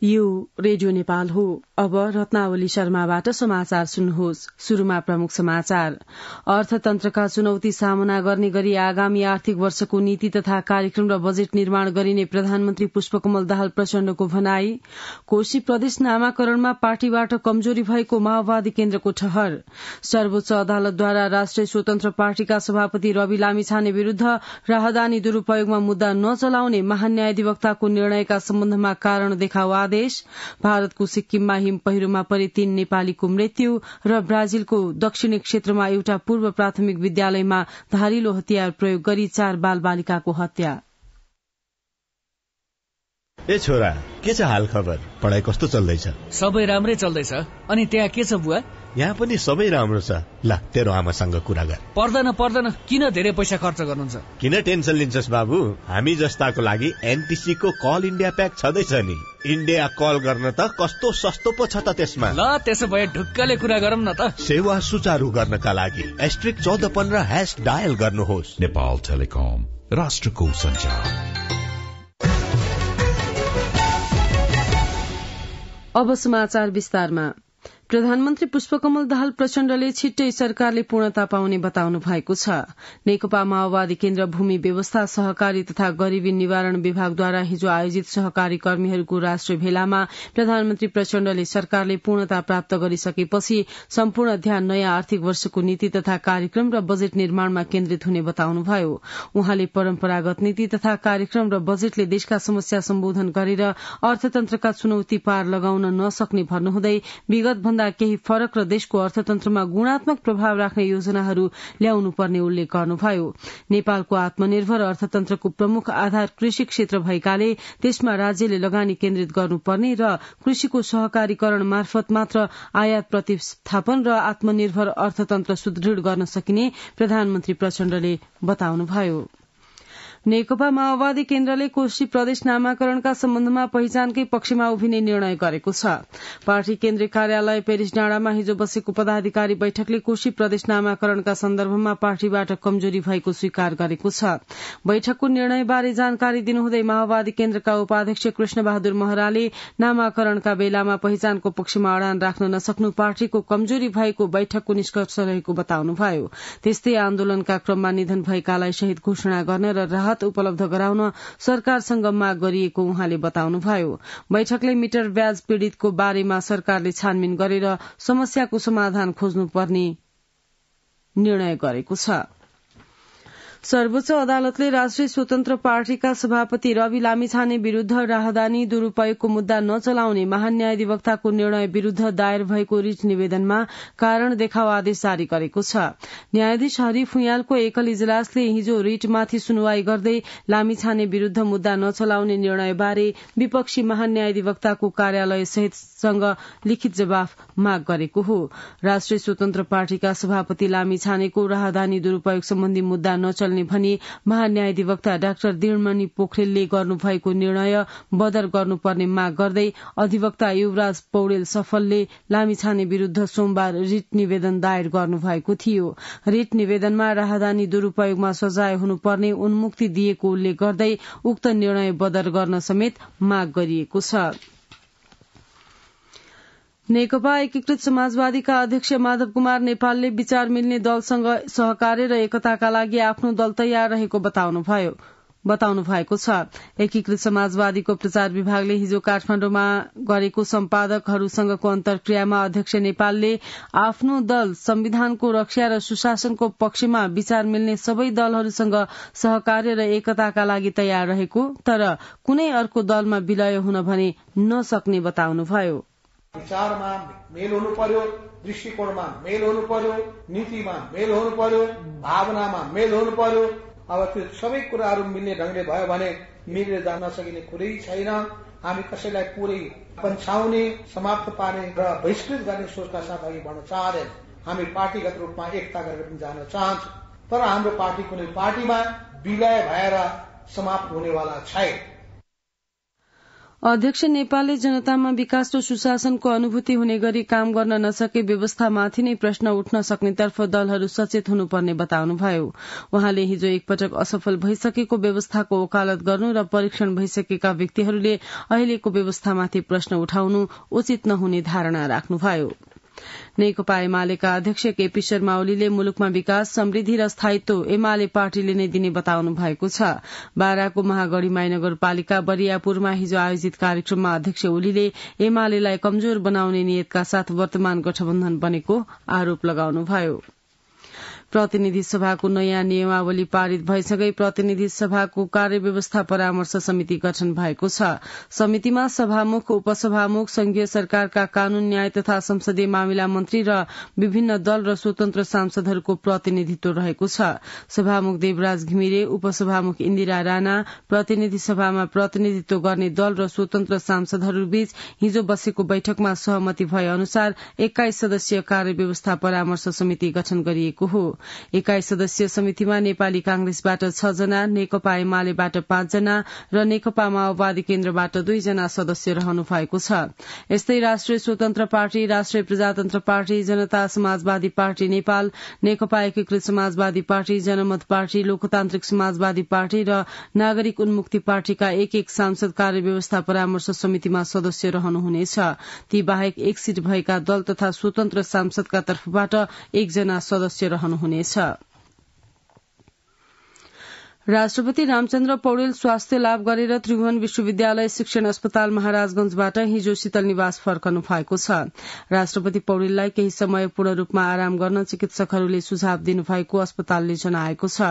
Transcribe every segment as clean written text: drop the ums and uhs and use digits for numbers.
यो रेडियो नेपाल हो। अब रत्नावली शर्माबाट समाचार सुन्नुहोस्। शुरूमा प्रमुख समाचार। अर्थतन्त्रका चुनौती सामना गर्ने गरी आगामी आर्थिक वर्षको नीति तथा कार्यक्रम र बजेट निर्माण गरिने प्रधानमन्त्री पुष्पकमल दाहाल प्रचण्डको भनाई। कोशी प्रदेश नामाकरणमा पार्टीबाट कमजोरी भएको माओवादी केन्द्रको ठहर। सर्वोच्च अदालतद्वारा राष्ट्रिय स्वतन्त्र पार्टीका सभापति रवि लामिछाने विरूद्ध राहदानी दुरूपयोगमा मुद्दा नचलाउने महान्यायाधिवक्ताको निर्णयका सम्बन्धमा कारण देखाउ आदेश। भारतको सिक्किममा हिम पहिरोमा परे 3 नेपालीको मृत्यु र ब्राजिलको दक्षिणी क्षेत्रमा एउटा पूर्व प्राथमिक विद्यालयमा धारिलो हतियार प्रयोग गरी 4 बालबालिकाको हत्या। ए छोरा, के छ हाल खबर? पढाइ कस्तो चल्दैछ? सबै राम्रै चल्दैछ। अनि त्यहाँ के छ बुवा? यहाँ पनि सबै राम्रो छ। ल, तेरो आमासँग कुरा गर। पर्दैन, किन धेरै पैसा खर्च गर्नुहुन्छ? किन टेन्सन लिन्छस् बाबु? हामी जस्ताको लागि एनटीसी को कल इन्डिया प्याक छँदैछ नि। इन्डिया कल गर्न त कस्तो सस्तो पो छ त त्यसमा। ल, त्यसो भए ढुक्कले कुरा गरौँ न त। सेवा सुचारू गर्नका लागि *1415# डायल गर्नुहोस्। नेपाल टेलिकम, राष्ट्रको सञ्चार। अब समाचार विस्तारमा। प्रधानमन्त्री पुष्पकमल दाहाल प्रचण्डले छिट्टै सरकारले पूर्णता पाउने बताउनु भएको छ। नेकपा माओवादी केन्द्र भूमि व्यवस्था सहकारी तथा गरीबी निवारण विभागद्वारा हिजो आयोजित सहकारी कर्मीहरूको राष्ट्रिय भेलामा प्रधानमन्त्री प्रचण्डले सरकारले पूर्णता प्राप्त गरिसकेपछि सम्पूर्ण ध्यान नयाँ आर्थिक वर्षको नीति तथा कार्यक्रम र बजेट निर्माणमा केन्द्रित हुने बताउनुभयो। उहाँले परम्परागत नीति तथा कार्यक्रम र बजेटले देशका समस्या सम्बोधन गरेर अर्थतन्त्रका चुनौती पार लगाउन नसक्ने भन्नुहुँदै विगत भन्दा केही फरक र देशको अर्थतन्त्रमा गुणात्मक प्रभाव राख्ने योजनाहरू ल्याउनु पर्ने उल्लेख गर्नुभयो। नेपालको आत्मनिर्भर अर्थतन्त्रको प्रमुख आधार कृषि क्षेत्र भएकाले त्यसमा राज्यले लगानी केन्द्रित गर्नुपर्ने र कृषिको सहकारीकरण मार्फत मात्र आयात प्रतिस्थापन र आत्मनिर्भर अर्थतन्त्र सुदृढ़ गर्न सकिने प्रधानमन्त्री प्रचण्डले बताउनुभयो। नेकपा माओवादी केन्द्रले कोशी प्रदेश नामाकरणका सम्बन्धमा पहिचानकै पक्षमा उभिने निर्णय गरेको छ। पार्टी केन्द्रीय कार्यालय पेरिस डाँडामा हिजो बसेको पदाधिकारी बैठकले कोशी प्रदेश नामाकरणका सन्दर्भमा पार्टीबाट कमजोरी भएको स्वीकार गरेको छ। बैठकको निर्णयबारे जानकारी दिनुहुँदै माओवादी केन्द्रका उपाध्यक्ष कृष्ण बहादुर महराले नामाकरणका बेलामा पहिचानको पक्षमा अडान राख्न नसक्नु पार्टीको कमजोरी भएको बैठकको निष्कर्ष रहेको बताउनुभयो। त्यस्तै आन्दोलनका क्रममा निधन भएकालाई शहीद घोषणा गर्न र उपलब्ध गराउन सरकारसँग माग गरिएको उहाँले बताउनुभयो। बैठकले मिटर ब्याज पीड़ितको बारेमा सरकारले छानबिन गरेर समस्याको समाधान खोज्नुपर्ने निर्णय गरेको छ। सर्वोच्च अदालतले राष्ट्रिय स्वतन्त्र पार्टीका सभापति रवि लामिछाने विरूद्ध राहदानी दुरूपयोगको मुद्दा नचलाउने महान्यायाधिवक्ताको निर्णय विरूद्ध दायर भएको रिट निवेदनमा कारण देखाउ आदेश जारी गरेको छ। न्यायाधीश हरि फुयालको एकल इजलासले हिजो रिटमाथि सुनवाई गर्दै लामिछाने विरूद्ध मुद्दा नचलाउने निर्णयबारे विपक्षी महान्यायाधिवक्ताको कार्यालय सहितसँग लिखित जवाफ माग गरेको हो। राष्ट्रिय स्वतन्त्र पार्टीका सभापति लामिछानेको राहदानी दुरूपयोग सम्बन्धी मुद्दा नचल्ने भनी महान्यायाधिवक्ता डाक्टर दिलमणि पोखरेलले गर्नुभएको निर्णय बदर गर्नुपर्ने माग गर्दै अधिवक्ता युवराज पौडेल सफलले लामिछाने विरूद्ध सोमबार रिट निवेदन दायर गर्नुभएको थियो। रिट निवेदनमा राहदानी दुरूपयोगमा सजाय हुनुपर्ने उन्मुक्ति दिएको उल्लेख गर्दै उक्त निर्णय बदर गर्न समेत माग गरिएको छ। नेकपा एकीकृत समाजवादीका अध्यक्ष माधव कुमार नेपालले विचार मिल्ने दलसँग सहकार्य र एकताका लागि आफ्नो दल तयार रहेको बताउनु भएको छ। एकीकृत समाजवादीको प्रचार विभागले हिजो काठमाडौँमा गरेको सम्पादकहरूसँगको अन्तर्क्रियामा अध्यक्ष नेपालले आफ्नो दल संविधानको रक्षा र सुशासनको पक्षमा विचार मिल्ने सबै दलहरूसँग सहकार्य र एकताका लागि तयार रहेको तर कुनै अर्को दलमा विलय हुन भने नसक्ने बताउनुभयो। विचारमा मेल हुनु पर्यो, दृष्टिकोणमा मेल हुनु पर्यो, नीतिमा मेल हुनु पर्यो, भावनामा मेल हुनु पर्यो। अब त्यो सबै कुराहरू मिल्ने ढंगले भयो भने मिलेर जान सकिने कुरै छैन। हामी कसैलाई पुरै पन्छाउने, समाप्त पार्ने र बहिष्कृत गर्ने सोचका साथ अघि बढ्न चाहँदैन। हामी पार्टीगत रूपमा एकता गरेर पनि जान चाहन्छौं, तर हाम्रो पार्टी कुनै पार्टीमा विलय भएर समाप्त हुनेवाला छैन। अध्यक्ष नेपालले जनतामा विकास र सुशासनको अनुभूति हुने गरी काम गर्न नसके व्यवस्थामाथि नै प्रश्न उठ्न सक्नेतर्फ दलहरू सचेत हुनुपर्ने बताउनुभयो। उहाँले हिजो एकपटक असफल भइसकेको व्यवस्थाको वकालत गर्नु र परीक्षण भइसकेका व्यक्तिहरूले अहिलेको व्यवस्थामाथि प्रश्न उठाउनु उचित नहुने धारणा राख्नुभयो। नेकपा एमालेका अध्यक्ष केपी शर्मा ओलीले मुलुकमा विकास, समृद्धि र स्थायित्व एमाले पार्टीले नै दिने बताउनु भएको छ। बाराको महागढ़ीमाई नगरपालिका बरियापुरमा हिजो आयोजित कार्यक्रममा अध्यक्ष ओलीले एमालेलाई कमजोर बनाउने नियतका साथ वर्तमान गठबन्धन बनेको आरोप लगाउनुभयो। प्रतिनिधि सभाको नयाँ नियमावली पारित भएसँगै प्रतिनिधि सभाको कार्यव्यवस्था परामर्श समिति गठन भएको छ। समितिमा सभामुख, उपसभामुख, संघीय सरकारका कानून, न्याय तथा संसदीय मामिला मन्त्री र विभिन्न दल र स्वतन्त्र सांसदहरूको प्रतिनिधित्व रहेको छ। सभामुख देवराज घिमिरे, उपसभामुख इन्दिरा राणा, प्रतिनिधि सभामा प्रतिनिधित्व गर्ने दल र स्वतन्त्र सांसदहरूबीच हिजो बसेको बैठकमा सहमति भए अनुसार 21 सदस्यीय कार्यव्यवस्था परामर्श समिति गठन गरिएको हो। 21 सदस्यीय समितिमा नेपाली कांग्रेसबाट 6 जना, नेकपा एमालेबाट 5 जना र नेकपा माओवादी केन्द्रबाट 2 जना सदस्य रहनु भएको छ। यस्तै राष्ट्रिय स्वतन्त्र पार्टी, राष्ट्रिय प्रजातन्त्र पार्टी, जनता समाजवादी पार्टी नेपाल, नेकपा एकीकृत समाजवादी पार्टी, जनमत पार्टी, लोकतान्त्रिक समाजवादी पार्टी र नागरिक उन्मुक्ति पार्टीका एक सांसद कार्यव्यवस्था परामर्श समितिमा सदस्य रहनुहुनेछ। ती बाहेक 1 सीट भएका दल तथा स्वतन्त्र सांसदका तर्फबाट 1 जना सदस्य रहनुहुनेछ। राष्ट्रपति रामचन्द्र पौडेल स्वास्थ्य लाभ गरेर त्रिभुवन विश्वविद्यालय शिक्षण अस्पताल महाराजगंजबाट हिजो शीतल निवास फर्कनु भएको छ। राष्ट्रपति पौडेललाई केही समय पूर्ण रूपमा आराम गर्न चिकित्सकहरूले सुझाव दिनुभएको अस्पतालले जनाएको छ।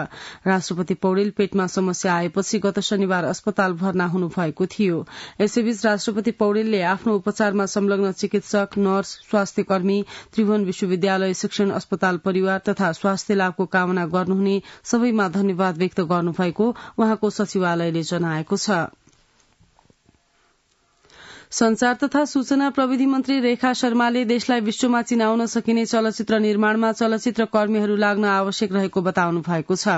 राष्ट्रपति पौडेल पेटमा समस्या आएपछि गत शनिबार अस्पताल भर्ना हुनुभएको थियो। यसैबीच राष्ट्रपति पौडेलले आफ्नो उपचारमा संलग्न चिकित्सक, नर्स, स्वास्थ्य कर्मी, त्रिभुवन विश्वविद्यालय शिक्षण अस्पताल परिवार तथा स्वास्थ्य लाभको कामना गर्नुहुने सबैमा धन्यवाद व्यक्त गर्नुभएको उहाँको सचिवालयले जनाएको छ। संचार तथा सूचना प्रविधि मन्त्री रेखा शर्माले देशलाई विश्वमा चिनाउन सकिने चलचित्र निर्माणमा चलचित्र कर्मीहरू लाग्न आवश्यक रहेको बताउनु भएको छ।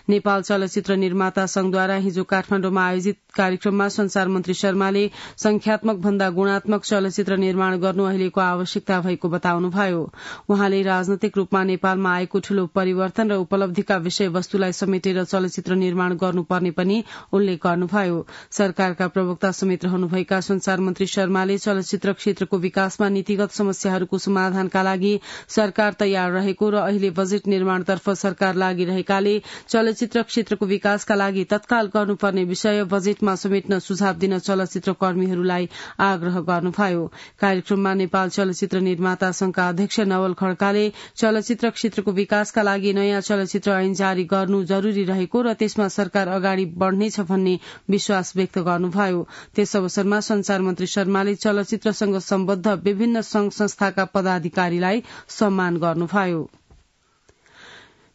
नेपाल चलचित्र निर्माता संघद्वारा हिजो काठमाडौँमा आयोजित कार्यक्रममा संचार मन्त्री शर्माले संख्यात्मक भन्दा गुणात्मक चलचित्र निर्माण गर्नु अहिलेको आवश्यकता भएको बताउनुभयो। उहाँले राजनैतिक रूपमा नेपालमा आएको ठूलो परिवर्तन र उपलब्धिका विषयवस्तुलाई समेटेर चलचित्र निर्माण गर्नुपर्ने पनि उल्लेख गर्नुभयो। सरकारका प्रवक्ता समेत रहनुभएका संचार मन्त्री शर्माले चलचित्र क्षेत्रको विकासमा नीतिगत समस्याहरूको समाधानका लागि सरकार तयार रहेको र अहिले बजेट निर्माणतर्फ सरकार लागिरहेकाले चलचित्र क्षेत्रको विकासका लागि तत्काल गर्नुपर्ने विषय बजेटमा समेट्न सुझाव दिन चलचित्र कर्मीहरूलाई आग्रह गर्नुभयो। कार्यक्रममा नेपाल चलचित्र निर्माता संघका अध्यक्ष नवल खड्काले चलचित्र क्षेत्रको विकासका लागि नयाँ चलचित्र ऐन जारी गर्नु जरूरी रहेको र त्यसमा सरकार अगाडि बढ़नेछ भन्ने विश्वास व्यक्त गर्नुभयो। त्यस अवसरमा संचार मन्त्री शर्माले चलचित्रसँग सम्बद्ध विभिन्न संघ संस्थाका पदाधिकारीलाई सम्मान गर्नुभयो।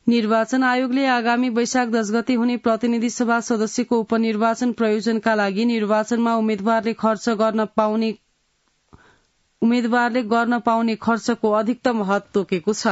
निर्वाचन आयोगले आगामी वैशाख 10 गते हुने प्रतिनिधि सभा सदस्यको उपनिर्वाचन प्रयोजनका लागि निर्वाचनमा उम्मेद्वारले गर्न पाउने खर्चको अधिकतम हद तोकेको छ।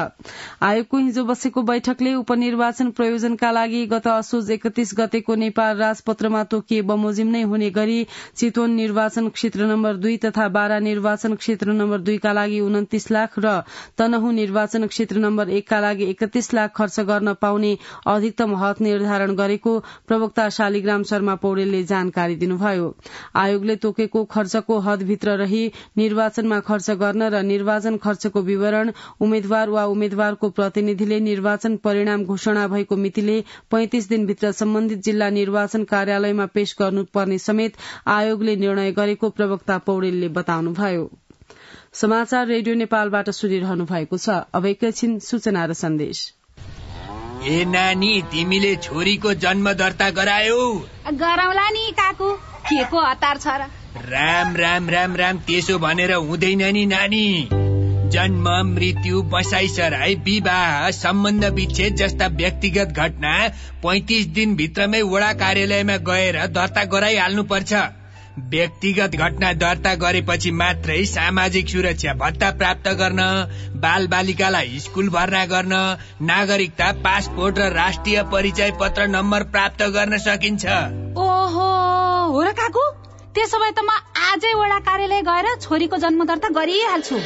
आयोगको हिजो बसेको बैठकले उपनिर्वाचन प्रयोजनका लागि गत असोज 31 गतेको नेपाल राजपत्रमा तोकिए बमोजिम नै हुने गरी चितवन निर्वाचन क्षेत्र नम्बर 2 तथा बारा निर्वाचन क्षेत्र नम्बर 2 का लागि 29 लाख र तनहु निर्वाचन क्षेत्र नम्बर 1 का लागि 31 लाख खर्च गर्न पाउने अधिकतम हद निर्धारण गरेको प्रवक्ता शालिग्राम शर्मा पौडेलले जानकारी दिनुभयो। आयोगले तोकेको खर्चको हदभित्र रही निर्वाचनमा खर्च गर्न र निर्वाचन खर्चको विवरण उम्मेद्वार वा उम्मेद्वारको प्रतिनिधिले निर्वाचन परिणाम घोषणा भएको मितिले 35 दिनभित्र सम्बन्धित जिल्ला निर्वाचन कार्यालयमा पेश गर्नुपर्ने समेत आयोगले निर्णय गरेको प्रवक्ता पौडेलले बताउनुभयो। समाचार रेडियो नेपालबाट सुनिरहनु भएको छ। अब एकैछिन सूचना र सन्देश। ए नानी, तिमीले छोरीको जन्म दर्ता गरायौ? गराउला नि काकु, के को हतार छ र? राम राम राम राम, त्यसो भनेर हुँदैन नि नानी। जन्म, मृत्यु, बसाइसराई, विवाह, सम्बन्ध विच्छेद जस्ता व्यक्तिगत घटना 35 दिन भित्रमै वडा कार्यालयमा गएर दर्ता गराइहाल्नु पर्छ। व्यक्तिगत घटना दर्ता गरेपछि मात्रै सामाजिक सुरक्षा भत्ता प्राप्त गर्न, बाल बालिकालाई स्कूल भर्ना गर्न, नागरिकता, पासपोर्ट र राष्ट्रिय परिचय पत्र नम्बर प्राप्त गर्न सकिन्छ। ओहो, हो र काकु, त्यसो भए त म आजै वडा कार्यालय गएर छोरीको जन्म दर्ता गरिहाल्छु।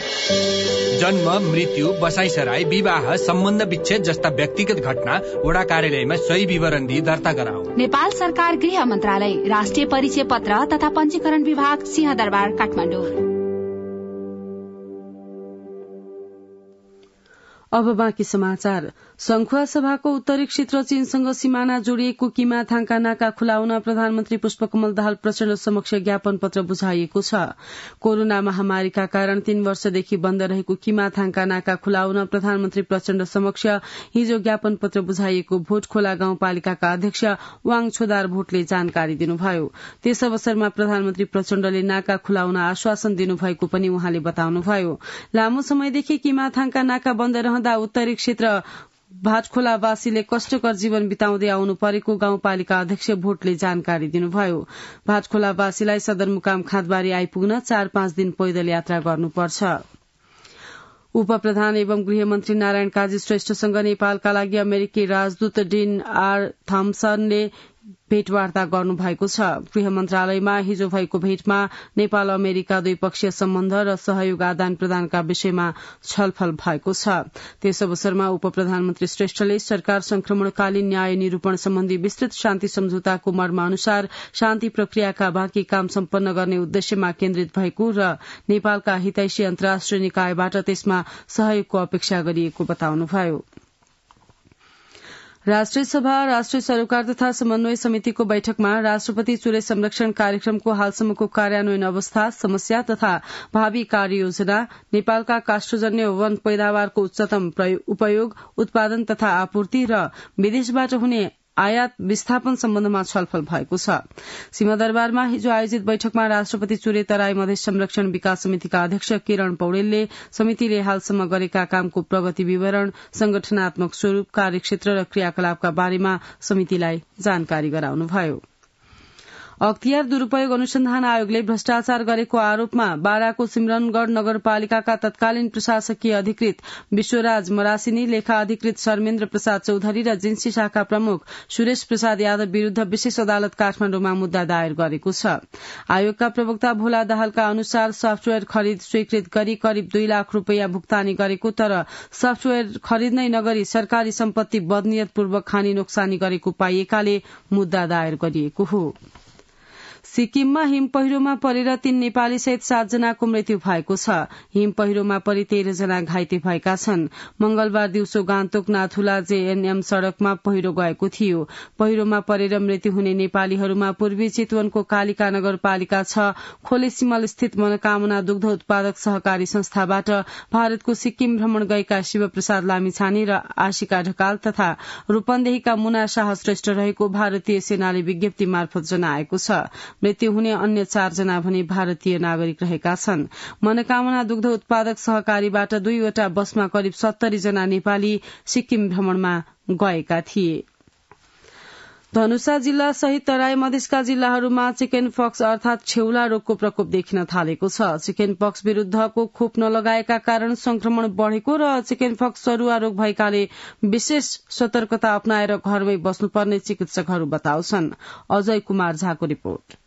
जन्म, मृत्यु, बसाइसराई, विवाह, सम्बन्ध विच्छेद जस्ता व्यक्तिगत घटना वडा कार्यालयमा सही विवरण दिई दर्ता गराऊ। नेपाल सरकार गृह मन्त्रालय, राष्ट्रिय परिचय पत्र तथा पञ्जीकरण विभाग, सिंहदरबार, काठमाडौँ। अब बाँकी समाचार। संखुवा सभाको उत्तरी क्षेत्र चीनसँग सीमाना जोडिएको किमाथाङका नाका खुलाउन प्रधानमन्त्री पुष्पकमल दाहाल प्रचण्ड समक्ष ज्ञापन पत्र बुझाइएको छ। कोरोना महामारीका कारण 3 वर्षदेखि बन्द रहेको किमाथाङका नाका खुलाउन प्रधानमन्त्री प्रचण्ड समक्ष हिजो ज्ञापन पत्र बुझाइएको भोटखोला गाउँपालिकाका अध्यक्ष वाङ छोदार भोटले जानकारी दिनुभयो। त्यस अवसरमा प्रधानमन्त्री प्रचण्डले नाका खुलाउन आश्वासन दिनुभएको पनि उहाँले बताउनुभयो। लामो समयदेखि किमाथाङका नाका बन्द रहँदा उत्तरी क्षेत्र भाटखोलावासीले कष्टकर जीवन बिताउँदै आउनु परेको गाउँपालिका अध्यक्ष भोटले जानकारी दिनुभयो। भाटखोलावासीलाई सदरमुकाम खाँदबारी आइपुग्न 4-5 दिन पैदल यात्रा गर्नुपर्छ। उपप्रधान एवं गृहमन्त्री नारायण काजी श्रेष्ठसँग नेपालका लागि अमेरिकी राजदूत डिन आर थम्सनले भेटवार्ता गर्नु भएको छ। गृह मन्त्रालयमा हिजो भएको भेटमा नेपाल अमेरिका द्विपक्षीय सम्बन्ध र सहयोग आदान प्रदानका विषयमा छलफल भएको छ। त्यस अवसरमा उप प्रधानमन्त्री श्रेष्ठले सरकार संक्रमणकालीन न्याय निरूपण सम्बन्धी विस्तृत शान्ति सम्झौताको मर्मानुसार शान्ति प्रक्रियाका बाँकी काम सम्पन्न गर्ने उद्देश्यमा केन्द्रित भएको र नेपालका हितैषी अन्तर्राष्ट्रिय निकायबाट त्यसमा सहयोगको अपेक्षा गरिएको बताउनुभयो। राष्ट्रिय सभा राष्ट्रिय सरोकार तथा समन्वय समितिको बैठकमा राष्ट्रपति चुरे संरक्षण कार्यक्रमको हालसम्मको कार्यान्वयन अवस्था, समस्या तथा भावी कार्ययोजना, नेपालका काष्ठजन्य वन पैदावारको उच्चतम उपयोग, उत्पादन तथा आपूर्ति र विदेशबाट हुने आयात विस्थापन सम्बन्धमा छलफल भएको छ। सिंहदरबारमा हिजो आयोजित बैठकमा राष्ट्रपति चुरे तराई मधेस संरक्षण विकास समितिका अध्यक्ष किरण पौडेलले समितिले हालसम्म गरेका कामको प्रगति विवरण, संगठनात्मक स्वरूप, कार्यक्षेत्र र क्रियाकलापका बारेमा समितिलाई जानकारी गराउनुभयो। अख्तियार दुरूपयोग अनुसन्धान आयोगले भ्रष्टाचार गरेको आरोपमा बाराको सिमरनगढ़ नगरपालिकाका तत्कालीन प्रशासकीय अधिकृत विश्वराज मरासिनी, लेखा अधिकृत शर्मेन्द्र प्रसाद चौधरी र जिन्सी शाखा प्रमुख सुरेश प्रसाद यादव विरूद्ध विशेष अदालत काठमाडौँमा मुद्दा दायर गरेको छ। आयोगका प्रवक्ता भोला दाहालका अनुसार सफ्टवेयर खरिद स्वीकृत गरी करिब 2 लाख रूपियाँ भुक्तानी गरेको तर सफ्टवेयर खरिद नै नगरी सरकारी सम्पत्ति बदनियतपूर्वक हानि नोक्सानी गरेको पाइएकाले मुद्दा दायर गरिएको हो। सिक्किममा हिम पहिरोमा परेर 3 नेपाली सहित 7 जनाको मृत्यु भएको छ। हिम पहिरोमा परि 13 जना घाइते भएका छन्। मंगलबार दिउँसो गान्तोक नाथुला जेएनएम सड़कमा पहिरो गएको थियो। पहिरोमा परेर मृत्यु हुने नेपालीहरूमा पूर्वी चितवनको कालिका नगरपालिका 6 खोले सिमल स्थित मनोकामना दुग्ध उत्पादक सहकारी संस्थाबाट भारतको सिक्किम भ्रमण गएका शिवप्रसाद लामिछाने र आशिका ढकाल तथा रूपन्देहीका मुना शाह श्रेष्ठ रहेको भारतीय सेनाले विज्ञप्ति मार्फत जनाएको छ। मृत्यु हुने अन्य 4 जना भने भारतीय नागरिक रहेका छन्। मनोकामना दुग्ध उत्पादक सहकारीबाट 2 वटा बसमा करिब 70 जना नेपाली सिक्किम भ्रमणमा गएका थिए। धनुषा जिल्ला सहित तराई मधेसका जिल्लाहरूमा चिकन पक्स अर्थात छेउला रोगको प्रकोप देखिन थालेको छ। चिकन पक्स विरूद्धको खोप नलगाएका कारण संक्रमण बढ़ेको र चिकन पक्स सरुवा रोग भएकाले विशेष सतर्कता अपनाएर घरमै बस्नुपर्ने चिकित्सकहरू बताउँछन्। अजय कुमार झाको रिपोर्ट।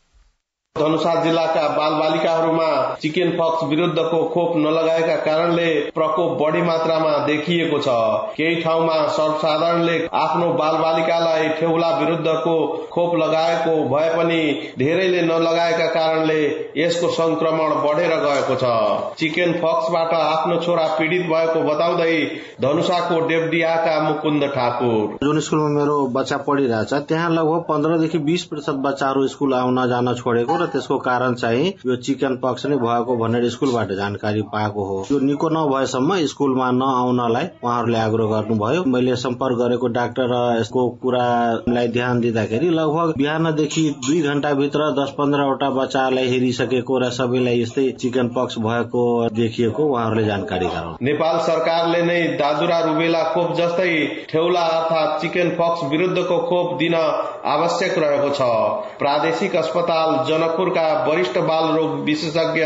धनुषा जिल्लाका बालबालिकाहरूमा चिकन पक्स विरूद्धको खोप नलगाएका कारणले प्रकोप बढ़ी मात्रामा देखिएको छ। केही ठाउँमा सर्वसाधारणले आफ्नो बालबालिकालाई ठेउला विरूद्धको खोप लगाएको भए पनि धेरैले नलगाएका कारणले यसको संक्रमण बढ़ेर गएको छ। चिकन पक्सबाट आफ्नो छोरा पीड़ित भएको बताउँदै धनुषाको डेब्डियाका मुकुन्द ठाकुर, जुन स्कुलमा मेरो बच्चा पढिरहेछ त्यहाँ लगभग 15 देखि 20% बच्चाहरू स्कुल आउन जान छोडेको र त्यसको कारण चाहिँ यो चिकन पक्स नै भएको भनेर स्कुलबाट जानकारी पाएको हो। यो निको नभएसम्म स्कुलमा नआउनलाई उहाँहरूले आग्रह गर्नुभयो। मैले सम्पर्क गरेको डाक्टर र यसको कुरालाई ध्यान दिँदाखेरि लगभग बिहानदेखि 2 घण्टाभित्र 10-15 वटा बच्चालाई हेरिसकेको र सबैलाई यस्तै चिकन पक्स भएको देखिएको उहाँहरूले जानकारी गराउनु। नेपाल सरकारले नै दादुरा रुबेला खोप जस्तै ठेउला अर्थात चिकन पक्स विरूद्धको खोप दिन आवश्यक रहेको छ। प्रादेशिक अस्पताल जनकपुरका वरिष्ठ बाल रोग विशेषज्ञ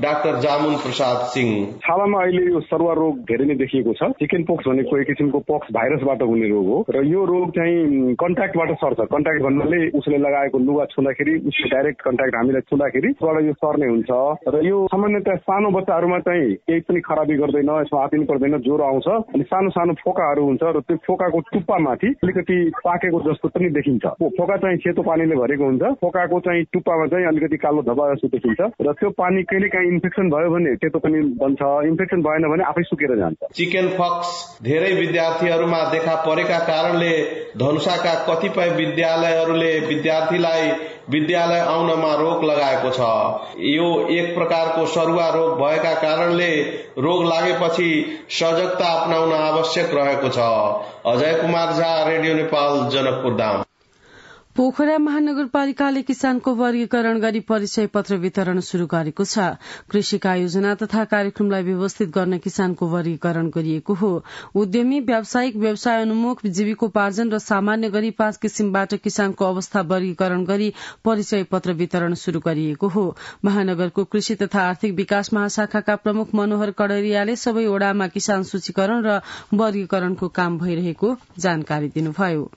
डाक्टर जामुन प्रसाद सिंह। छालामा अहिले यो सरुवा रोग धेरै नै देखिएको छ। चिकन पोक्स भनेको एक किसिमको पोक्स भाइरसबाट हुने रोग हो र यो रोग चाहिँ कन्ट्याक्टबाट सर्छ। कन्ट्याक्ट भन्नाले उसले लगाएको लुगा छुँदाखेरि उसले डाइरेक्ट कन्ट्याक्ट हामीलाई छुँदाखेरि यो सर्ने हुन्छ र यो सामान्यतः सानो बच्चाहरूमा चाहिँ केही पनि खराबी गर्दैन, यसमा आतिन पर्दैन, ज्वरो आउँछ अनि सानो सानो फोकाहरू हुन्छ र त्यो फोकाको टुप्पामाथि अलिकति पाकेको जस्तो पनि देखिन्छ। फोका चाहिँ सेतो पानीले भरेको हुन्छ, फोकाको चाहिँ टुप्पामा चाहिँ अलिकति कालो धब्बा जस्तो देखिन्छ र त्यो पानी कहिले काहीँ इन्फेक्सन भयो भने सेतो पनि बन्छ, इन्फेक्सन भएन भने आफै सुकेर जान्छ। चिकन पक्स धेरै विद्यार्थीहरूमा देखा परेका कारणले धनुषाका कतिपय विद्यालयहरूले विद्यार्थीलाई विद्यालय आउनमा रोक लगाएको छ। यो एक प्रकारको सरुवा रोग भएका कारणले रोग लागेपछि सजगता अपनाउन आवश्यक रहेको छ। अजय कुमार झा, रेडियो नेपाल, जनकपुर धाम। पोखरा महानगरपालिकाले किसानको वर्गीकरण गरी परिचय पत्र वितरण शुरू गरेको छ। कृषि योजना तथा कार्यक्रमलाई व्यवस्थित गर्न किसानको वर्गीकरण गरिएको हो। उद्यमी, व्यावसायिक, व्यवसाय उन्मुख, जीविकोपार्जन र सामान्य गरी 5 किसिमबाट किसानको अवस्था वर्गीकरण गरी परिचय पत्र वितरण शुरू गरिएको हो। महानगरको कृषि तथा आर्थिक विकास महाशाखाका प्रमुख मनोहर कड़रियाले सबै ओडामा किसान सूचीकरण र वर्गीकरणको काम भइरहेको जानकारी दिनुभयो।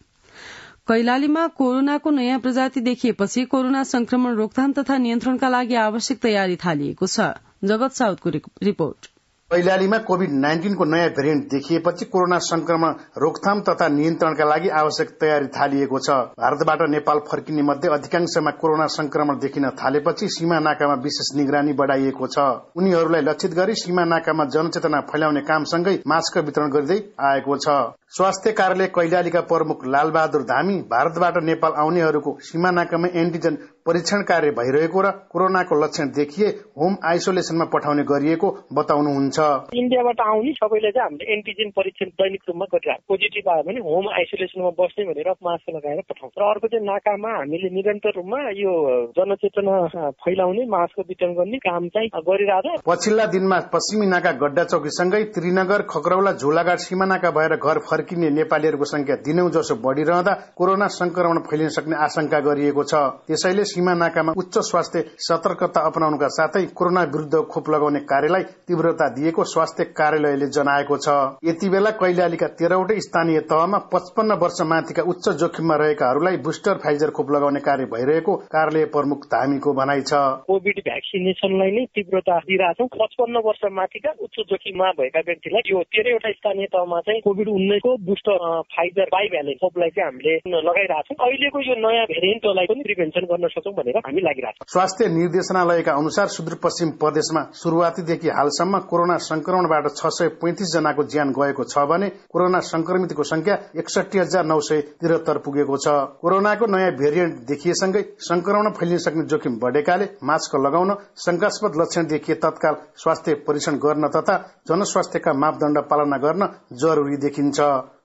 कैलालीमा कोरोनाको नयाँ प्रजाति देखिएपछि कोरोना संक्रमण रोकथाम तथा नियन्त्रणका लागि आवश्यक तयारी थालिएको छ। जगत साउदको रिपोर्ट। कैलालीमा कोभिड-19 को नयाँ भेरिएन्ट देखिएपछि कोरोना संक्रमण रोकथाम तथा नियन्त्रणका लागि आवश्यक तयारी थालिएको छ। भारतबाट नेपाल फर्किने मध्ये अधिकांशमा कोरोना संक्रमण देखिन थालेपछि सीमा नाकामा विशेष निगरानी बढ़ाइएको छ। उनीहरूलाई लक्षित गरी सीमा नाकामा जनचेतना फैलाउने कामसँगै मास्क वितरण गर्दै आएको छ। स्वास्थ्य कार्यालय कैलालीका प्रमुख लालबहादुर धामी भारतबाट नेपाल आउनेहरूको सीमा नाकामा एन्टिजन परीक्षण कार्य भइरहेको र कोरोनाको लक्षण देखिए होम आइसोलेसनमा पठाउने गरिएको बताउनुहुन्छ। इन्डियाबाट आउने सबैले चाहिँ हामीले एन्टिजन परीक्षण दैनिक रूपमा गरिरहेको, पोजिटिभ आयो भने होम आइसोलेसनमा बस्ने भनेर मास्क लगाएर पठाउँछ। र अर्को चाहिँ नाकामा हामीले निरन्तर रूपमा यो जनचेतना फैलाउने, मास्क वितरण गर्ने काम चाहिँ गरिरहेको छ। पछिल्ला दिनमा पश्चिमी नाका गड्डा चौकीसँगै त्रिनगर, खक्रौला, झोलाघाट सीमा नाका भएर घर फर्किने नेपालीहरूको संख्या दिनौ जसो बढ़िरहँदा कोरोना संक्रमण फैलिन सक्ने आशंका गरिएको छ। त्यसैले सीमा नाकामा उच्च स्वास्थ्य सतर्कता अपनाउनुका साथै कोरोना विरुद्ध खोप लगाउने कार्यलाई तीव्रता दिएको स्वास्थ्य कार्यालयले जनाएको छ। यति बेला कैलालीका 13वटै स्थानीय तहमा 55 वर्ष माथिका उच्च जोखिममा रहेकाहरूलाई बुस्टर फाइजर खोप लगाउने कार्य भइरहेको कार्यालय प्रमुख धामीको भनाइ छ। कोभिड भ्याक्सिनेसनलाई नै तीव्रता दिइरहेछौँ। 55 वर्ष माथिका उच्च जोखिममा भएका व्यक्तिलाई यो 13वटा स्थानीय तहमा चाहिँ कोभिड-19 को बुस्टर फाइजर बाइभ्यालेन्ट खोपलाई चाहिँ हामीले लगाइरहेछौँ। अहिलेको यो नयाँ भेरिएन्टलाई पनि प्रिभेन्सन गर्न सक्छौँ भनेर हामी लागिरहेछौँ। स्वास्थ्य निर्देशनालयका अनुसार सुदूरपश्चिम प्रदेशमा शुरूआतीदेखि हालसम्म कोरोना संक्रमणबाट 635 जनाको ज्यान गएको छ भने कोरोना संक्रमितको संख्या 61,973 पुगेको छ। कोरोनाको नयाँ भेरिएन्ट देखिएसँगै संक्रमण फैलिन सक्ने जोखिम बढेकाले मास्क लगाउन, शंकास्पद लक्षण देखिए तत्काल स्वास्थ्य परीक्षण गर्न तथा जनस्वास्थ्यका मापदण्ड पालना गर्न जरुरी देखिन्छ।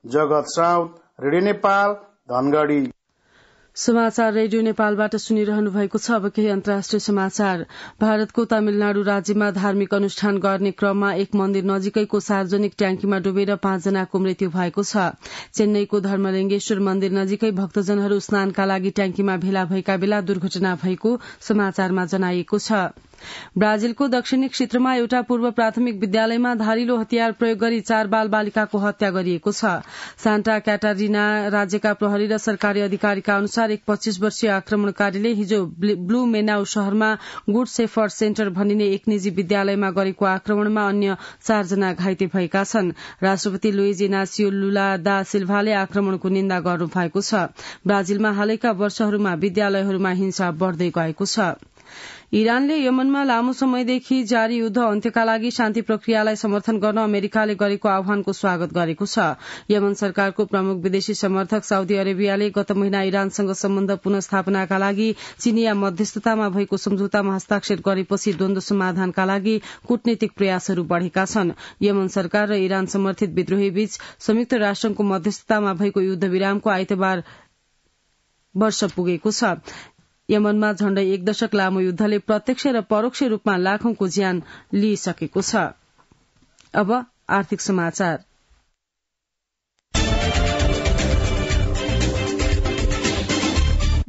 जगत साउद, रेडियो नेपाल, धनगढ़ी। समाचार रेडियो नेपालबाट सुनिरहनु भएको छ। अब केही अन्तर्राष्ट्रिय समाचार। भारतको तमिलनाडु राज्यमा धार्मिक अनुष्ठान गर्ने क्रममा एक मन्दिर नजिकैको सार्वजनिक ट्याङ्कीमा डुबेर 5 जनाको मृत्यु भएको छ। चेन्नईको धर्मलिङ्गेश्वर मन्दिर नजिकै भक्तजनहरू स्नानका लागि ट्याङ्कीमा भेला भएका बेला दुर्घटना भएको समाचारमा जनाइएको छ। ब्राजिलको दक्षिणी क्षेत्रमा एउटा पूर्व प्राथमिक विद्यालयमा धारिलो हतियार प्रयोग गरी 4 बाल बालिकाको हत्या गरिएको छ। सान्टा क्याटारिना राज्यका प्रहरी र सरकारी अधिकारीका अनुसार एक 25 वर्षीय आक्रमणकारीले हिजो ब्लू मेनाउ शहरमा गुड सेफर्ड सेन्टर भनिने एक निजी विद्यालयमा गरेको आक्रमणमा अन्य 4 जना घाइते भएका छन्। राष्ट्रपति लुइज इनासियो लुला दा सिल्भाले आक्रमणको निन्दा गर्नु भएको छ। ब्राजिलमा हालैका वर्षहरूमा विद्यालयहरूमा हिंसा बढ़दै गएको छ। इरानले यमनमा लामो समयदेखि जारी युद्ध अन्त्यका लागि शान्ति प्रक्रियालाई समर्थन गर्न अमेरिकाले गरेको आह्वानको स्वागत गरेको छ। यमन सरकारको प्रमुख विदेशी समर्थक साउदी अरेबियाले गत महिना इरानसँग सम्बन्ध पुनस्थापनाका लागि चिनिया मध्यस्थतामा भएको सम्झौतामा हस्ताक्षर गरेपछि द्वन्द्व समाधानका लागि कूटनीतिक प्रयासहरू बढ़ेका छन्। यमन सरकार र इरान समर्थित विद्रोही बीच संयुक्त राष्ट्रको मध्यस्थतामा भएको युद्ध विरामको आइतबार वर्ष पुगेको छ। यमनमा झण्डै 1 दशक लामो युद्धले प्रत्यक्ष र परोक्ष रूपमा लाखौंको ज्यान लिइसकेको छ। अब आर्थिक समाचार।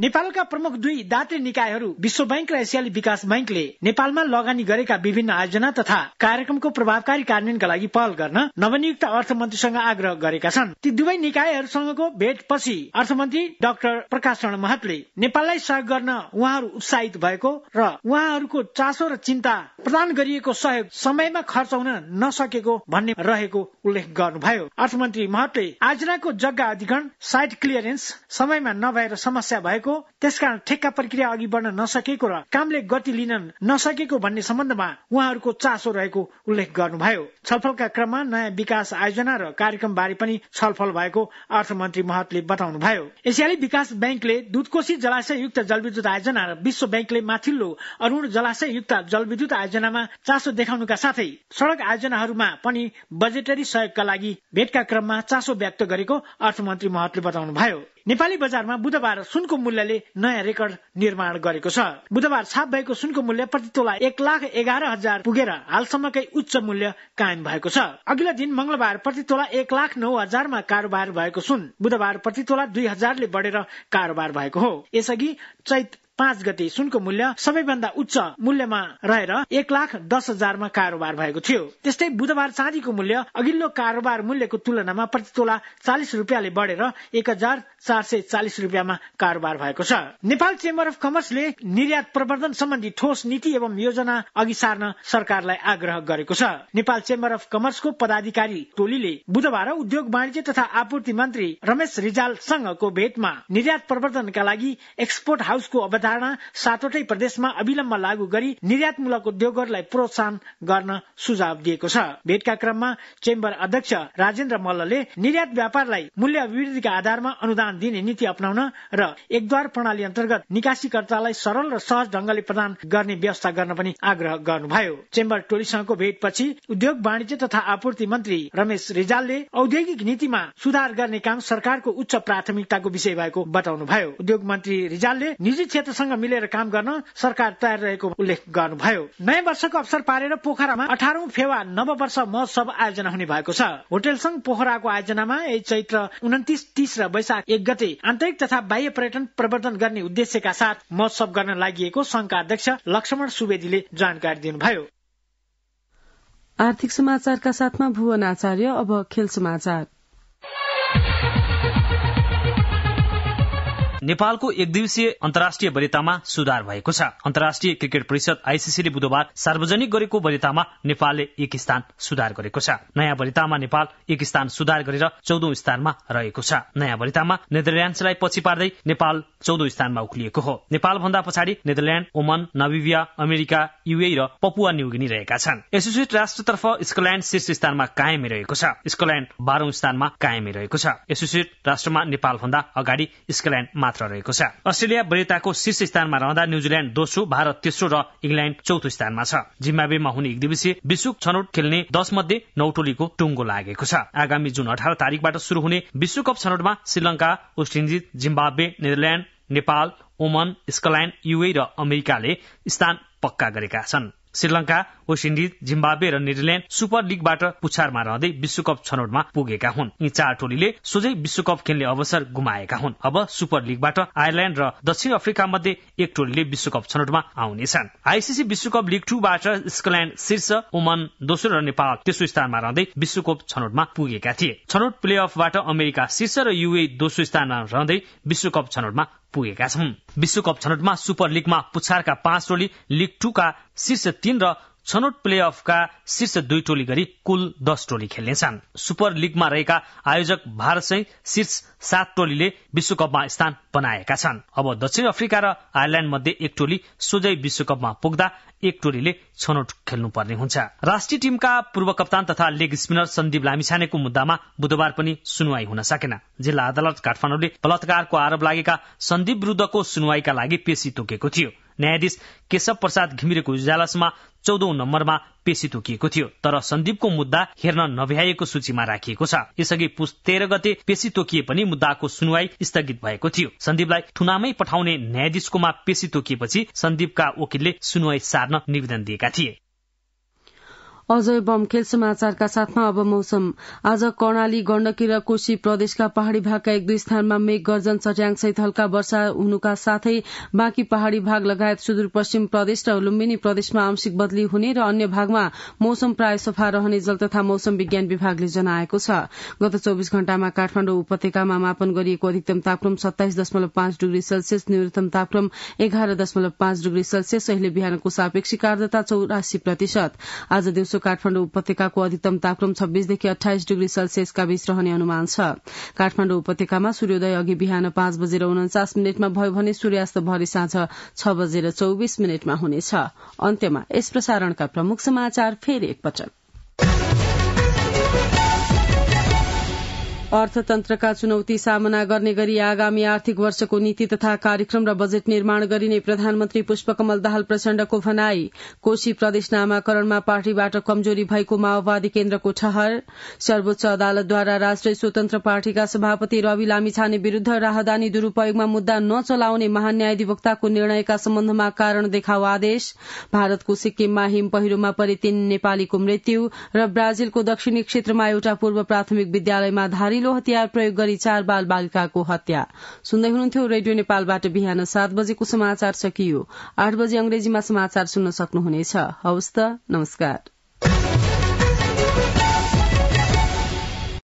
नेपालका प्रमुख 2 दात्री निकायहरू विश्व बैंक र एसियाली विकास बैंकले नेपालमा लगानी गरेका विभिन्न आयोजना तथा कार्यक्रमको प्रभावकारी कार्यान्वयनका लागि पहल गर्न नवनियुक्त अर्थमन्त्रीसँग आग्रह गरेका छन्। ती दुवै निकायहरूसँगको भेटपछि अर्थमन्त्री डाक्टर प्रकाश चरण महतले नेपाललाई सहयोग गर्न उहाँहरू उत्साहित भएको र उहाँहरूको चासो र चिन्ता प्रदान गरिएको सहयोग समयमा खर्च हुन नसकेको भन्ने रहेको उल्लेख गर्नुभयो। अर्थमन्त्री महतले आयोजनाको जग्गा अधिग्रहण साइट क्लियरेन्स समयमा नभएर समस्या भएको, त्यसकारण ठेक्का प्रक्रिया अघि बढ्न नसकेको र कामले गति लिन नसकेको भन्ने सम्बन्धमा उहाँहरूको चासो रहेको उल्लेख गर्नुभयो। छलफलका क्रममा नयाँ विकास आयोजना र कार्यक्रम बारे पनि छलफल भएको अर्थमन्त्री महतले बताउनुभयो। एसियाली विकास बैंकले दुधकोशी जलाशय युक्त जलविद्युत आयोजना र विश्व बैंकले माथिल्लो अरूण जलाशय युक्त जलविद्युत आयोजनामा चासो देखाउनुका साथै सड़क आयोजनाहरूमा पनि बजेटरी सहयोगका लागि भेटका क्रममा चासो व्यक्त गरेको अर्थमन्त्री महतले बताउनुभयो। नेपाली बजारमा बुधबार सुनको मूल्यले नयाँ रेकर्ड निर्माण गरेको छ। बुधबार छाप भएको सुनको मूल्य प्रति तोला 1,11,000 पुगेर हालसम्मकै उच्च मूल्य कायम भएको छ। अघिल्लो दिन मंगलबार प्रति तोला 1,09,000 मा कारोबार भएको सुन बुधबार प्रति तोला 2,000 ले बढेर कारोबार भएको हो। यसअघि चैत 5 गते सुनको मूल्य सबैभन्दा उच्च मूल्यमा रहेर 1,10,000 मा कारोबार भएको थियो। त्यस्तै बुधबार चाँदीको मूल्य अघिल्लो कारोबार मूल्यको तुलनामा प्रति तोला 40 रुपियाँले बढेर 1,440 रुपियाँमा कारोबार भएको छ। नेपाल चेम्बर अफ कमर्सले निर्यात प्रवर्धन सम्बन्धी ठोस नीति एवं योजना अघि सार्न सरकारलाई आग्रह गरेको छ। नेपाल चेम्बर अफ कमर्सको पदाधिकारी टोलीले बुधबार उद्योग वाणिज्य तथा आपूर्ति मन्त्री रमेश रिजालसँगको भेटमा निर्यात प्रवर्धनका लागि एक्सपोर्ट हाउसको अवधारणा 7वटै प्रदेशमा अविलम्ब लागू गरी निर्यातमूलक उद्योगहरूलाई प्रोत्साहन गर्न सुझाव दिएको छ। भेटका क्रममा चेम्बर अध्यक्ष राजेन्द्र मल्लले निर्यात व्यापारलाई मूल्य अभिवृद्धिका आधारमा अनुदान दिने नीति अपनाउन र एकद्वार प्रणाली अन्तर्गत निकासीकर्तालाई सरल र सहज ढंगले प्रदान गर्ने व्यवस्था गर्न पनि आग्रह गर्नुभयो। चेम्बर टोलीसँगको भेटपछि उद्योग वाणिज्य तथा आपूर्ति मन्त्री रमेश रिजालले औद्योगिक नीतिमा सुधार गर्ने काम सरकारको उच्च प्राथमिकताको विषय भएको बताउनुभयो। उद्योग मन्त्री रिजालले निजी क्षेत्रसँग मिलेर काम गर्न सरकार तयार रहेको उल्लेख गर्नुभयो। नयाँ वर्षको अवसर पारेर पोखरामा 18औं फेवा नव वर्ष महोत्सव आयोजना हुने भएको छ। होटल संघ पोखराको आयोजनामा यही चैत्र 29, 30 र वैशाख 1 गते आन्तरिक तथा बाह्य पर्यटन प्रवर्धन गर्ने उद्देश्यका साथ महोत्सव गर्न लागि संघका अध्यक्ष लक्ष्मण सुवेदीले जानकारी दिनुभयो। आर्थिक समाचारका साथमा भुवन आचार्य। अब खेल समाचार। नेपालको एकदिवसीय अन्तर्राष्ट्रिय वरियतामा सुधार भएको छ। अन्तर्राष्ट्रिय क्रिकेट परिषद आईसीसीले बुधबार सार्वजनिक गरेको वरियतामा नेपालले 1 स्थान सुधार गरेको छ। नयाँ वरियतामा नेपाल 1 स्थान सुधार गरेर 14औं स्थानमा रहेको छ। नयाँ वरियतामा नेदरल्याण्ड्सलाई पछि पार्दै नेपाल 14औं स्थानमा उक्लिएको हो। नेपाल भन्दा पछाडि नेदरल्याण्ड, ओमन, नामिबिया, अमेरिका, यूएई र पपुवा न्युगिनी रहेका छन्। एसोसिएट राष्ट्रतर्फ स्कटल्याण्ड शीर्ष स्थानमा कायमै रहेको छ। स्कटल्याण्ड 12औं स्थानमा कायमै रहेको छ। एसोसिएट राष्ट्रमा नेपाल भन्दा अगाडि स्कटल्याण्ड मात्र रहेको छ। अस्ट्रेलिया वरियताको शीर्ष स्थानमा रहँदा न्यूजील्याण्ड दोस्रो, भारत तेस्रो र इंग्ल्याण्ड चौथो स्थानमा छ। जिम्बाब्वेमा हुने एकदिवसीय विश्व छनौट खेल्ने 10 मध्ये 9 टोलीको टुङ्गो लागेको छ। आगामी जुन 18 तारिकबाट शुरू हुने विश्वकप छनौटमा Sri Lanka, West Indies, Zimbabwe, Netherland, Nepal, Oman, Scotland, UAE र अमेरिकाले स्थान पक्का गरेका छन्। श्रीलंका, वेस्ट इन्डिज, जिम्बाब्वे र नेदरल्याण्ड सुपर लीगबाट पुछारमा रहँदै विश्वकप छनौटमा पुगेका हुन्। यी 4 टोलीले सोझै विश्वकप खेल्ने अवसर गुमाएका हुन्। अब सुपर लीगबाट आयरल्याण्ड र दक्षिण अफ्रिका मध्ये 1 टोलीले विश्वकप छनौटमा आउनेछन्। आईसीसी विश्वकप लीग 2 बाट स्कटल्याण्ड शीर्ष, ओमन दोस्रो र नेपाल तेस्रो स्थानमा रहँदै विश्वकप छनौटमा पुगेका थिए। छनौट प्लेअफबाट अमेरिका शीर्ष र यूएई दोस्रो स्थानमा रहँदै विश्वकप छनौटमा पुगेका छन्। विश्वकप छनौटमा सुपर लीगमा पुछारका 5 टोली, लीग 2 का शीर्ष 3 र छनौट प्लेअफका शीर्ष 2 टोली गरी कुल 10 टोली खेल्नेछन्। सुपर लीगमा रहेका आयोजक भारतसहित शीर्ष 7 टोलीले विश्वकपमा स्थान बनाएका छन्। अब दक्षिण अफ्रिका र आयरल्याण्ड मध्ये 1 टोली सोझै विश्वकपमा पुग्दा 1 टोलीले छनौट खेल्नुपर्ने हुन्छ। राष्ट्रिय टीमका पूर्व कप्तान तथा लेग स्पिनर सन्दीप लामिछानेको मुद्दामा बुधबार पनि सुनवाई हुन सकेन। जिल्ला अदालत काठमाडौँले बलात्कारको आरोप लागेका सन्दीप विरुद्धको सुनवाईका लागि पेशी तोकेको थियो। न्यायाधीश केशव प्रसाद घिमिरेको इजलासमा 14औं नम्बरमा पेशी तोकिएको थियो, तर सन्दीपको मुद्दा हेर्न नभ्याइएको सूचीमा राखिएको छ। यसअघि पुस 13 गते पेशी तोकिए पनि मुद्दाको सुनवाई स्थगित भएको थियो। सन्दीपलाई थुनामै पठाउने न्यायाधीशकोमा पेशी तोकिएपछि सन्दीपका वकिलले सुनवाई सार्न निवेदन दिएका थिए। अजय बमखेल समाचारका साथमा अब मौसम। आज कर्णाली, गण्डकी र कोशी प्रदेशका पहाड़ी भागका 1-2 स्थानमा मेघ गर्जन, चट्याङ सहित हल्का वर्षा हुनुका साथै बाँकी पहाड़ी भाग लगायत सुदूरपश्चिम प्रदेश र लुम्बिनी प्रदेशमा आंशिक बदली हुने र अन्य भागमा मौसम प्राय सफा रहने जल तथा मौसम विज्ञान विभागले जनाएको छ। गत 24 घण्टामा काठमाडौँ उपत्यकामा मापन गरिएको अधिकतम तापक्रम 27.5 डिग्री सेल्सियस, न्यूनतम तापक्रम 11.5 डिग्री सेल्सियस। अहिले बिहानको सापेक्षिक आर्द्रता 84%। आज दिउँसो काठमाडौँ उपत्यकाको अधिकतम तापक्रम 26 देखि 28 डिग्री सेल्सियसका बीच रहने अनुमान छ। काठमाडौँ उपत्यकामा सूर्योदय अघि बिहान 5:49 भयो भने सूर्यास्त भरि साँझ 6:24 हुनेछ। अन्त्यमा यस प्रसारणका प्रमुख समाचार फेरि एकपटक। अर्थतन्त्रका चुनौती सामना गर्ने गरी आगामी आर्थिक वर्षको नीति तथा कार्यक्रम र बजेट निर्माण गरिने प्रधानमन्त्री पुष्पकमल दाहाल प्रचण्डको भनाई। कोशी प्रदेश नामाकरणमा पार्टीबाट कमजोरी भएको माओवादी केन्द्रको ठहर। सर्वोच्च अदालतद्वारा राष्ट्रिय स्वतन्त्र पार्टीका सभापति रवि लामिछाने विरूद्ध राहदानी दुरूपयोगमा मुद्दा नचलाउने महान्यायाधिवक्ताको निर्णयका सम्बन्धमा कारण देखाउ आदेश। भारतको सिक्किममा हिम पहिरोमा परे 3 नेपालीको मृत्यु र ब्राजिलको दक्षिणी क्षेत्रमा एउटा पूर्व प्राथमिक विद्यालयमा धारिलो हतियार प्रयोग गरी 4 बाल बालिकाको हत्या। सुन्दै हुनुहुन्थ्यो रेडियो नेपालबाट बिहान 7 बजेको समाचार सकियो। 8 बजे अंग्रेजीमा समाचार सुन्न सक्नुहुनेछ। हवस् त, नमस्कार।